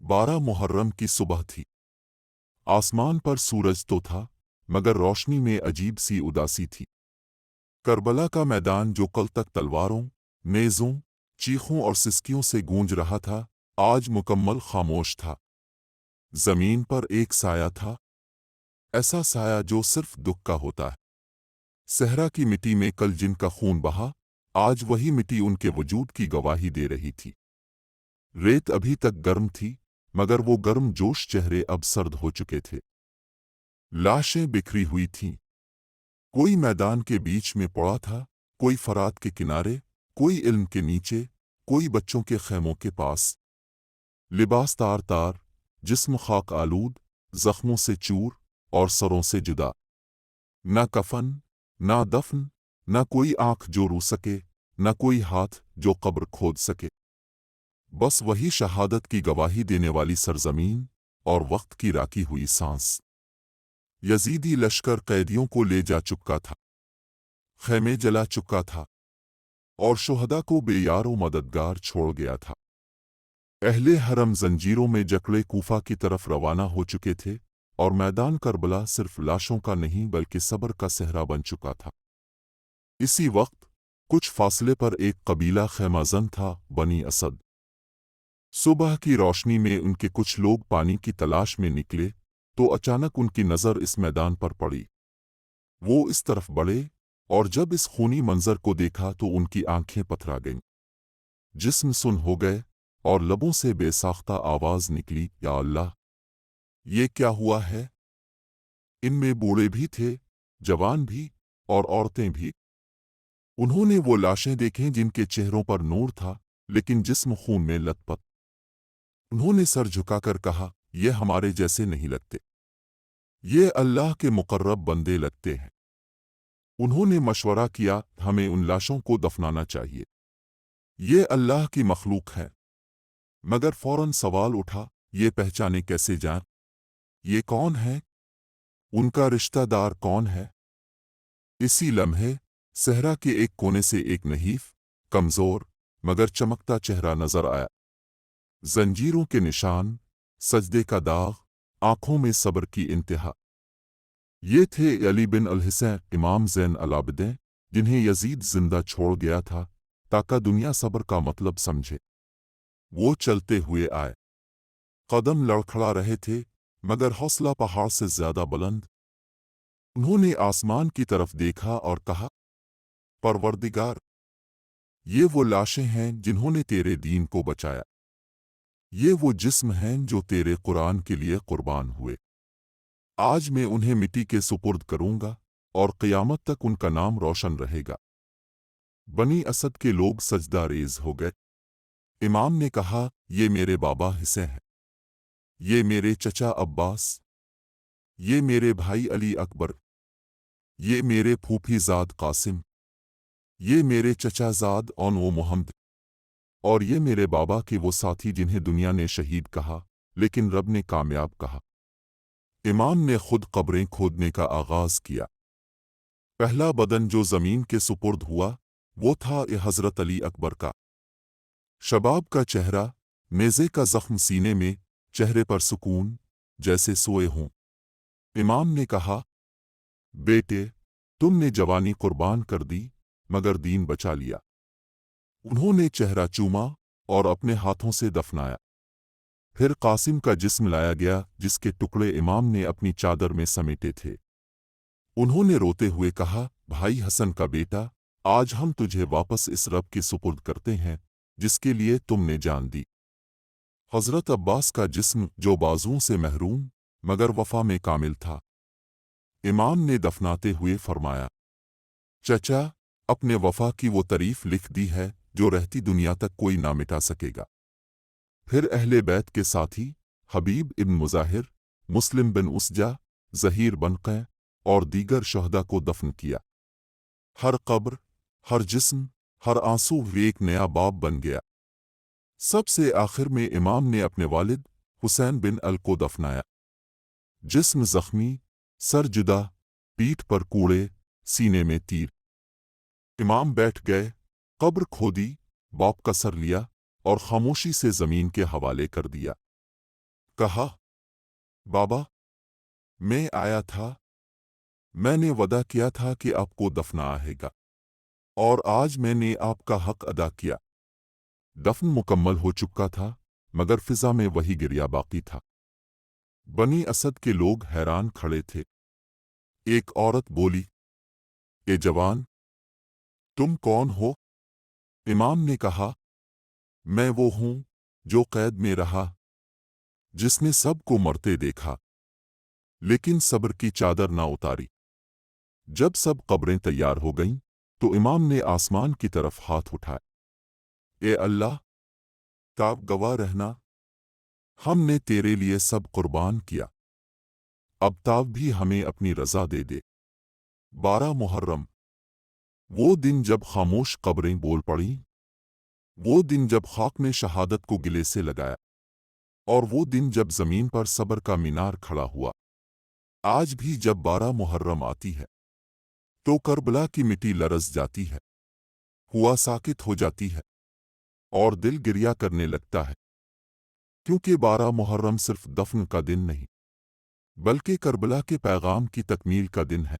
12 मुहर्रम की सुबह थी। आसमान पर सूरज तो था, मगर रोशनी में अजीब सी उदासी थी। करबला का मैदान जो कल तक तलवारों, नेज़ों, चीखों और सिसकियों से गूंज रहा था, आज मुकम्मल खामोश था। जमीन पर एक साया था, ऐसा साया जो सिर्फ दुख का होता है। सहरा की मिट्टी में कल जिनका खून बहा, आज वही मिट्टी उनके वजूद की गवाही दे रही थी। रेत अभी तक गर्म थी, मगर वो गर्म जोश चेहरे अब सर्द हो चुके थे। लाशें बिखरी हुई थीं। कोई मैदान के बीच में पड़ा था, कोई फरात के किनारे, कोई इल्म के नीचे, कोई बच्चों के खैमों के पास। लिबास तार तार, जिस्म खाक आलूद, जख्मों से चूर और सरों से जुदा। न कफन, ना दफन, न कोई आंख जो रू सके, न कोई हाथ जो कब्र खोद सके। बस वही शहादत की गवाही देने वाली सरजमीन और वक्त की राखी हुई सांस। यजीदी लश्कर कैदियों को ले जा चुका था, खैमे जला चुका था और शुहदा को बेयारो मददगार छोड़ गया था। अहले हरम जंजीरों में जकड़े कूफा की तरफ रवाना हो चुके थे और मैदान करबला सिर्फ लाशों का नहीं बल्कि सब्र का सहरा बन चुका था। इसी वक्त कुछ फासले पर एक कबीला खैमाजन था, बनी असद। सुबह की रोशनी में उनके कुछ लोग पानी की तलाश में निकले तो अचानक उनकी नज़र इस मैदान पर पड़ी। वो इस तरफ बढ़े और जब इस खूनी मंजर को देखा तो उनकी आंखें पथरा गईं। जिस्म सुन हो गए और लबों से बेसाख्ता आवाज निकली, या अल्लाह, ये क्या हुआ है? इनमें बूढ़े भी थे, जवान भी और औरतें भी। उन्होंने वो लाशें देखें जिनके चेहरों पर नूर था, लेकिन जिस्म खून में लथपथ। उन्होंने सर झुकाकर कहा, ये हमारे जैसे नहीं लगते, ये अल्लाह के मुकर्रब बंदे लगते हैं। उन्होंने मशवरा किया, हमें उन लाशों को दफनाना चाहिए, ये अल्लाह की मखलूक है। मगर फौरन सवाल उठा, ये पहचाने कैसे जाएं? ये कौन है? उनका रिश्तेदार कौन है? इसी लम्हे सहरा के एक कोने से एक नहीफ, कमजोर मगर चमकता चेहरा नजर आया। जंजीरों के निशान, सजदे का दाग, आंखों में सब्र की इंतहा। ये थे अली बिन अल-हुसैन इमाम ज़ैन अल-आबिदीन, जिन्हें यजीद जिंदा छोड़ गया था ताकि दुनिया सब्र का मतलब समझे। वो चलते हुए आए, कदम लड़खड़ा रहे थे मगर हौसला पहाड़ से ज्यादा बुलंद। उन्होंने आसमान की तरफ देखा और कहा, परवरदिगार, ये वो लाशें हैं जिन्होंने तेरे दीन को बचाया, ये वो जिस्म हैं जो तेरे कुरान के लिए कुर्बान हुए। आज मैं उन्हें मिट्टी के सुपुर्द करूंगा और क़यामत तक उनका नाम रोशन रहेगा। बनी असद के लोग सजदा रेज हो गए। इमाम ने कहा, ये मेरे बाबा हुसैन हैं, ये मेरे चचा अब्बास, ये मेरे भाई अली अकबर, ये मेरे फूफीजाद कासिम, ये मेरे चचाजाद और वो मोहम्मद, और ये मेरे बाबा के वो साथी जिन्हें दुनिया ने शहीद कहा लेकिन रब ने कामयाब कहा। इमाम ने खुद कब्रें खोदने का आगाज किया। पहला बदन जो जमीन के सुपुर्द हुआ वो था हजरत अली अकबर का। शबाब का चेहरा, नेज़े का जख्म सीने में, चेहरे पर सुकून, जैसे सोए हों। इमाम ने कहा, बेटे, तुमने जवानी कुर्बान कर दी मगर दीन बचा लिया। उन्होंने चेहरा चूमा और अपने हाथों से दफनाया। फिर कासिम का जिस्म लाया गया जिसके टुकड़े इमाम ने अपनी चादर में समेटे थे। उन्होंने रोते हुए कहा, भाई हसन का बेटा, आज हम तुझे वापस इस रब के सुपुर्द करते हैं जिसके लिए तुमने जान दी। हजरत अब्बास का जिस्म जो बाजुओं से महरूम मगर वफा में कामिल था। इमाम ने दफनाते हुए फरमाया, चचा, अपने वफा की वो तारीफ लिख दी है जो रहती दुनिया तक कोई ना मिटा सकेगा। फिर अहले बैत के साथी हबीब इब्न मुजाहिर, मुस्लिम बिन उसजा, ज़हीर बन कै और दीगर शहदा को दफन किया। हर कब्र, हर जिस्म, हर आंसू एक नया बाब बन गया। सबसे आखिर में इमाम ने अपने वालिद हुसैन बिन अल को दफनाया। जिस्म जख्मी, सर जुदा, पीठ पर कूड़े, सीने में तीर। इमाम बैठ गए, कब्र खोदी, बाप का सर लिया और खामोशी से जमीन के हवाले कर दिया। کہا، بابا، میں آیا تھا، میں نے وعدہ کیا تھا کہ آپ کو دفنایا گا، اور آج میں نے آپ کا حق ادا کیا۔ دفن مکمل ہو چکا تھا، مگر فضا میں وہی گریہ باقی تھا۔ بنی اسد کے لوگ حیران کھڑے تھے۔ ایک عورت بولی، اے جوان، تم کون ہو؟ امام نے کہا، میں وہ ہوں جو قید میں رہا، جس نے سب کو مرتے دیکھا، لیکن صبر کی چادر نہ اتاری۔ جب سب قبریں تیار ہو گئیں تو امام نے آسمان کی طرف ہاتھ اٹھائے، اے اللہ، تاب گواہ رہنا، ہم نے تیرے لیے سب قربان کیا، اب تاب بھی ہمیں اپنی رضا دے دے۔ 12 محرم، وہ دن جب خاموش قبریں بول پڑیں، وہ دن جب خاک نے شہادت کو گلے سے لگایا، اور وہ دن جب زمین پر صبر کا مینار کھڑا ہوا۔ آج بھی جب 12 محرم آتی ہے تو کربلا کی مٹی لرز جاتی ہے، ہوا ساکت ہو جاتی ہے، اور دل گریہ کرنے لگتا ہے، کیونکہ 12 محرم صرف دفن کا دن نہیں، بلکہ کربلا کے پیغام کی تکمیل کا دن ہے۔